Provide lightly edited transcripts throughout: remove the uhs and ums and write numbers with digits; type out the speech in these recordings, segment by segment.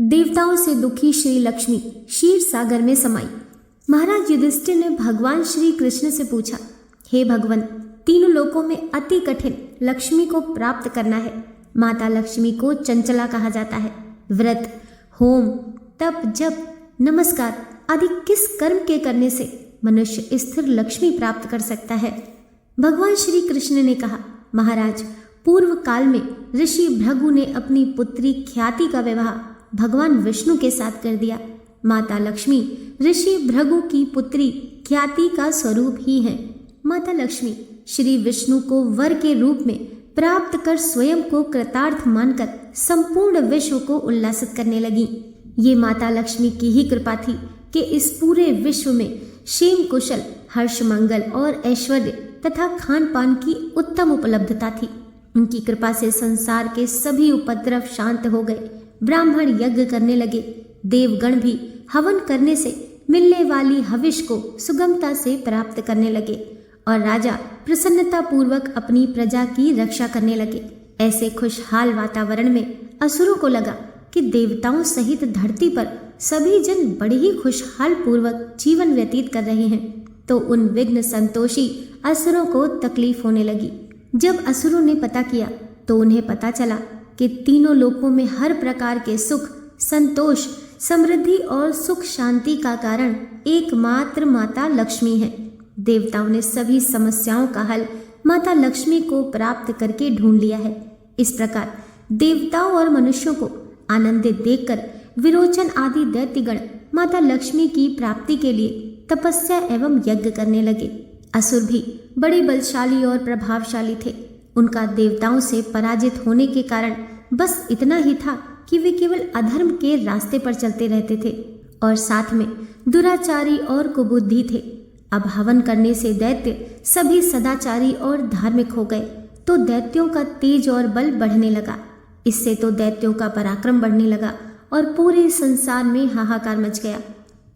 देवताओं से दुखी श्री लक्ष्मी क्षीर सागर में समाई। महाराज युधिष्ठिर ने भगवान श्री कृष्ण से पूछा, हे भगवान, तीनों लोकों में अति कठिन लक्ष्मी को प्राप्त करना है। माता लक्ष्मी को चंचला कहा जाता है। व्रत, होम, तप, जप, नमस्कार आदि किस कर्म के करने से मनुष्य स्थिर लक्ष्मी प्राप्त कर सकता है? भगवान श्री कृष्ण ने कहा, महाराज, पूर्व काल में ऋषि भृगु ने अपनी पुत्री ख्याति का विवाह भगवान विष्णु के साथ कर दिया। माता लक्ष्मी ऋषि भृगु की पुत्री ख्याति का स्वरूप ही है। माता लक्ष्मी श्री विष्णु को वर के रूप में प्राप्त कर स्वयं को कृतार्थ मानकर संपूर्ण विश्व को उल्लासित करने लगी। ये माता लक्ष्मी की ही कृपा थी कि इस पूरे विश्व में क्षेम कुशल, हर्ष, मंगल और ऐश्वर्य तथा खान पान की उत्तम उपलब्धता थी। उनकी कृपा से संसार के सभी उपद्रव शांत हो गए। ब्राह्मण यज्ञ करने लगे। देवगण भी हवन करने से मिलने वाली हविष को सुगमता से प्राप्त करने लगे और राजा प्रसन्नता पूर्वक अपनी प्रजा की रक्षा करने लगे। ऐसे खुशहाल वातावरण में असुरों को लगा कि देवताओं सहित धरती पर सभी जन बड़े ही खुशहाल पूर्वक जीवन व्यतीत कर रहे हैं, तो उन विघ्न संतोषी असुरों को तकलीफ होने लगी। जब असुरों ने पता किया तो उन्हें पता चला कि तीनों लोकों में हर प्रकार के सुख, संतोष, समृद्धि और सुख शांति का कारण एकमात्र माता लक्ष्मी है। देवताओं ने सभी समस्याओं का हल माता लक्ष्मी को प्राप्त करके ढूंढ लिया है। इस प्रकार देवताओं और मनुष्यों को आनंदित देखकर विरोचन आदि दैत्यगण माता लक्ष्मी की प्राप्ति के लिए तपस्या एवं यज्ञ करने लगे। असुर भी बड़े बलशाली और प्रभावशाली थे। उनका देवताओं से पराजित होने के कारण बस इतना ही था कि वे केवल अधर्म के रास्ते पर चलते रहते थे और साथ में दुराचारी और कुबुद्धि थे। अब हवन करने से दैत्य सभी सदाचारी और धार्मिक हो गए तो दैत्यों का तेज और बल बढ़ने लगा। इससे तो दैत्यों का पराक्रम बढ़ने लगा और पूरे संसार में हाहाकार मच गया।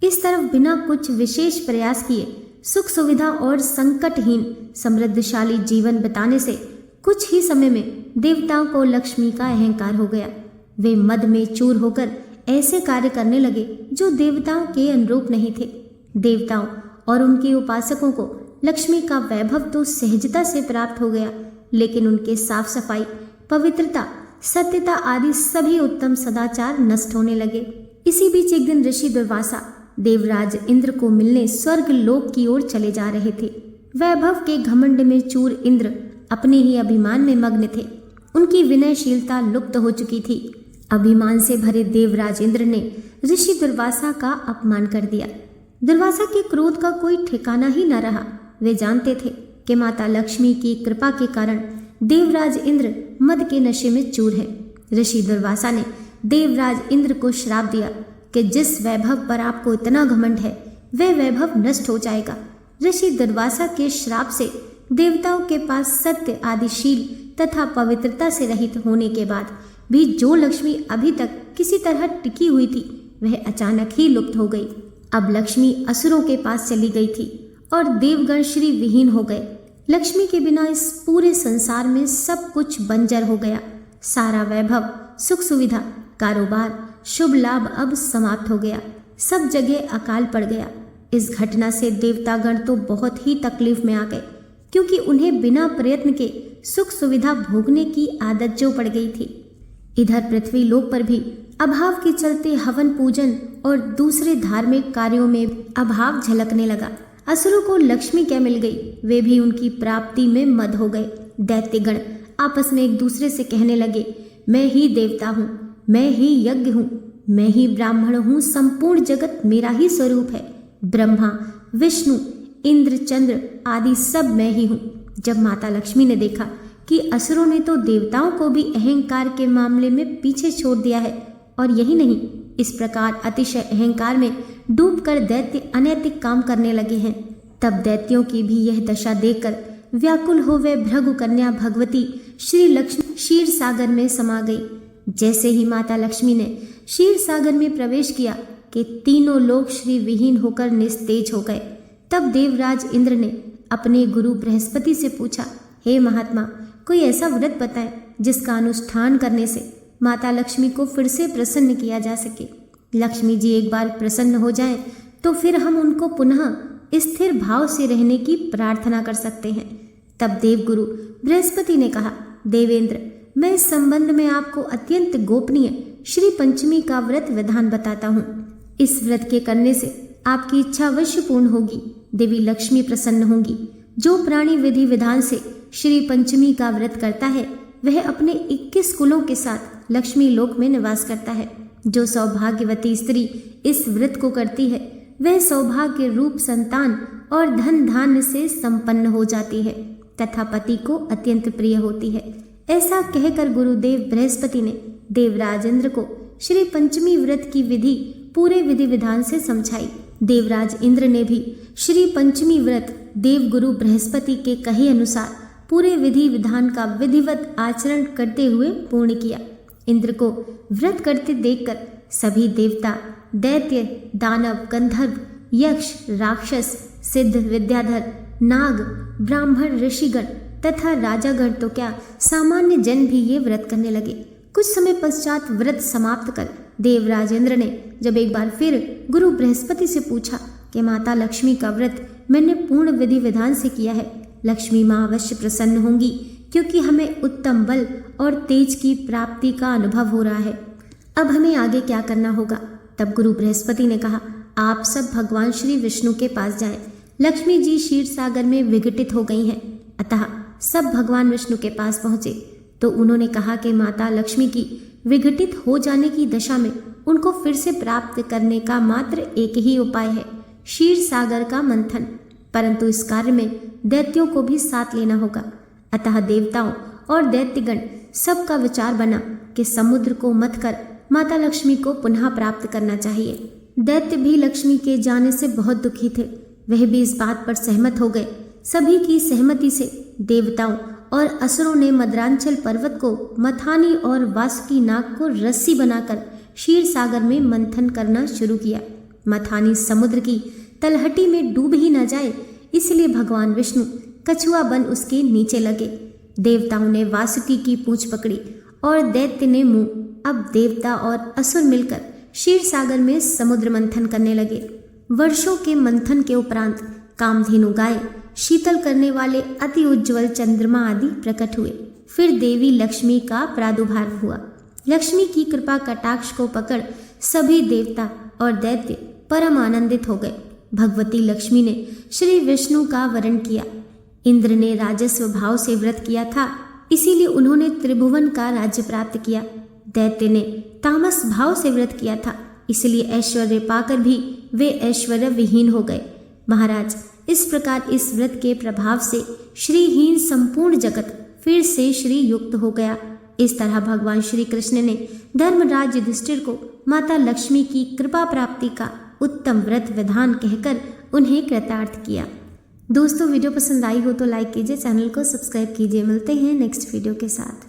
इस तरफ बिना कुछ विशेष प्रयास किए सुख सुविधा और संकटहीन समृद्धशाली जीवन बिताने से कुछ ही समय में देवताओं को लक्ष्मी का अहंकार हो गया। वे मद में चूर होकर ऐसे कार्य करने लगे जो देवताओं के अनुरूप नहीं थे। देवताओं और उनके उपासकों को लक्ष्मी का वैभव तो सहजता से प्राप्त हो गया, लेकिन उनके साफ सफाई, पवित्रता, सत्यता आदि सभी उत्तम सदाचार नष्ट होने लगे। इसी बीच एक दिन ऋषि दुर्वासा देवराज इंद्र को मिलने स्वर्ग लोक की ओर चले जा रहे थे। वैभव के घमंड में चूर इंद्र अपने ही अभिमान में मग्न थे। उनकी विनयशीलता लुप्त हो चुकी थी। अभिमान से भरे देवराज इंद्र ने ऋषि दुर्वासा का अपमान कर दिया। दुर्वासा के क्रोध का कोई ठिकाना ही न रहा। वे जानते थे कि माता लक्ष्मी की कृपा के कारण देवराज इंद्र मद के नशे में चूर है। ऋषि दुर्वासा ने देवराज इंद्र को श्राप दिया कि जिस वैभव पर आपको इतना घमंड है वह वैभव नष्ट हो जाएगा। ऋषि दुर्वासा के श्राप से देवताओं के पास सत्य, आदिशील तथा पवित्रता से रहित होने के बाद भी जो लक्ष्मी अभी तक किसी तरह टिकी हुई थी वह अचानक ही लुप्त हो गई। अब लक्ष्मी असुरों के पास चली गई थी और देवगण श्री विहीन हो गए। लक्ष्मी के बिना इस पूरे संसार में सब कुछ बंजर हो गया। सारा वैभव, सुख सुविधा, कारोबार, शुभ लाभ अब समाप्त हो गया। सब जगह अकाल पड़ गया। इस घटना से देवतागण तो बहुत ही तकलीफ में आ गए, क्योंकि उन्हें बिना प्रयत्न के सुख सुविधा भोगने की आदत जो पड़ गई थी। इधर पृथ्वी लोक पर भी अभाव के चलते हवन पूजन और दूसरे धार्मिक कार्यों में अभाव झलकने लगा। असुरों को लक्ष्मी क्या मिल गई, वे भी उनकी प्राप्ति में मद हो गए। दैत्यगण आपस में एक दूसरे से कहने लगे, मैं ही देवता हूँ, मैं ही यज्ञ हूँ, मैं ही ब्राह्मण हूँ, संपूर्ण जगत मेरा ही स्वरूप है। ब्रह्मा, विष्णु, इंद्र, चंद्र आदि सब मैं ही हूँ। जब माता लक्ष्मी ने देखा कि असुरों ने तो देवताओं को भी अहंकार के मामले में पीछे छोड़ दिया है, और यही नहीं, इस प्रकार अतिशय अहंकार में डूबकर दैत्य अनैतिक काम करने लगे हैं, तब दैत्यों की भी यह दशा देखकर व्याकुल हो वे भृगु कन्या भगवती श्री लक्ष्मी क्षीर सागर में समा गई। जैसे ही माता लक्ष्मी ने क्षीर सागर में प्रवेश किया कि तीनों लोग श्री विहीन होकर निस्तेज हो गए। तब देवराज इंद्र ने अपने गुरु बृहस्पति से पूछा, हे महात्मा, कोई ऐसा व्रत बताएं जिसका अनुष्ठान करने से माता लक्ष्मी को फिर से प्रसन्न किया जा सके। लक्ष्मी जी एक बार प्रसन्न हो जाएं तो फिर हम उनको पुनः स्थिर भाव से रहने की प्रार्थना कर सकते हैं। तब देवगुरु बृहस्पति ने कहा, देवेंद्र, मैं इस संबंध में आपको अत्यंत गोपनीय श्री पंचमी का व्रत विधान बताता हूँ। इस व्रत के करने से आपकी इच्छा अवश्य पूर्ण होगी, देवी लक्ष्मी प्रसन्न होंगी। जो प्राणी विधि विधान से श्री पंचमी का व्रत करता है वह अपने 21 कुलों के साथ लक्ष्मी लोक में निवास करता है। जो सौभाग्यवती स्त्री इस व्रत को करती है वह सौभाग्य रूप संतान और धन धान्य से संपन्न हो जाती है तथा पति को अत्यंत प्रिय होती है। ऐसा कहकर गुरुदेव बृहस्पति ने देवराज इंद्र को श्री पंचमी व्रत की विधि पूरे विधि विधान से समझाई। देवराज इंद्र ने भी श्री पंचमी व्रत देवगुरु बृहस्पति के कहे अनुसार पूरे विधि विधान का विधिवत आचरण करते हुए पूर्ण किया। इंद्र को व्रत करते देखकर सभी देवता, दैत्य, दानव, गंधर्व, यक्ष, राक्षस, सिद्ध, विद्याधर, नाग, ब्राह्मण, ऋषिगण तथा राजागण तो क्या सामान्य जन भी ये व्रत करने लगे। कुछ समय पश्चात व्रत समाप्त कर देवराज इंद्र ने जब एक बार फिर गुरु बृहस्पति से पूछा कि माता लक्ष्मी का व्रत मैंने पूर्ण विधि विधान से किया है, लक्ष्मी माँ अवश्य प्रसन्न होंगी क्योंकि हमें उत्तम बल और तेज की प्राप्ति का अनुभव हो रहा है। अब हमें आगे क्या करना होगा? तब गुरु बृहस्पति ने कहा, आप सब भगवान श्री विष्णु के पास जाएं। लक्ष्मी जी क्षीर सागर में विघटित हो गई हैं। अतः सब भगवान विष्णु के पास पहुंचे तो उन्होंने कहा कि माता लक्ष्मी की विघटित हो जाने की दशा में उनको फिर से प्राप्त करने का मात्र एक ही उपाय है, क्षीर सागर का मंथन। परंतु इस कार्य में दैत्यों को भी साथ लेना होगा। अतः देवताओं और दैत्यगण सबका विचार बना कि समुद्र को मथ कर माता लक्ष्मी को पुनः प्राप्त करना चाहिए। दैत्य भी लक्ष्मी के जाने से बहुत दुखी थे। वह भी इस बात पर सहमत हो गए। सभी की सहमति से देवताओं और असुरों ने मद्रांचल पर्वत को मथानी और वासुकी नाग को रस्सी बनाकर क्षीर सागर में मंथन करना शुरू किया। मथानी समुद्र की तलहटी में डूब ही न जाए इसलिए भगवान विष्णु कछुआ बन उसके नीचे लगे। देवताओं ने वासुकी की पूंछ पकड़ी और दैत्य ने मुंह। अब देवता और असुर मिलकर क्षीर सागर में समुद्र मंथन करने लगे। वर्षों के मंथन के उपरांत कामधेनु गाय, शीतल करने वाले अति उज्ज्वल चंद्रमा आदि प्रकट हुए। फिर देवी लक्ष्मी का प्रादुर्भाव हुआ। लक्ष्मी की कृपा कटाक्ष को पकड़ सभी देवता और दैत्य परम आनंदित हो गए। भगवती लक्ष्मी ने श्री विष्णु का वरण किया। इंद्र ने राजस्व भाव से व्रत किया था, इसीलिए उन्होंने त्रिभुवन का राज्य प्राप्त किया। दैत्य ने तामस भाव से व्रत किया था, इसलिए ऐश्वर्य पाकर भी वे ऐश्वर्य विहीन हो गए। महाराज, इस प्रकार इस व्रत के प्रभाव से श्रीहीन संपूर्ण जगत फिर से श्री युक्त हो गया। इस तरह भगवान श्री कृष्ण ने धर्मराज युधिष्ठिर को माता लक्ष्मी की कृपा प्राप्ति का उत्तम व्रत विधान कहकर उन्हें कृतार्थ किया। दोस्तों, वीडियो पसंद आई हो तो लाइक कीजिए, चैनल को सब्सक्राइब कीजिए। मिलते हैं नेक्स्ट वीडियो के साथ।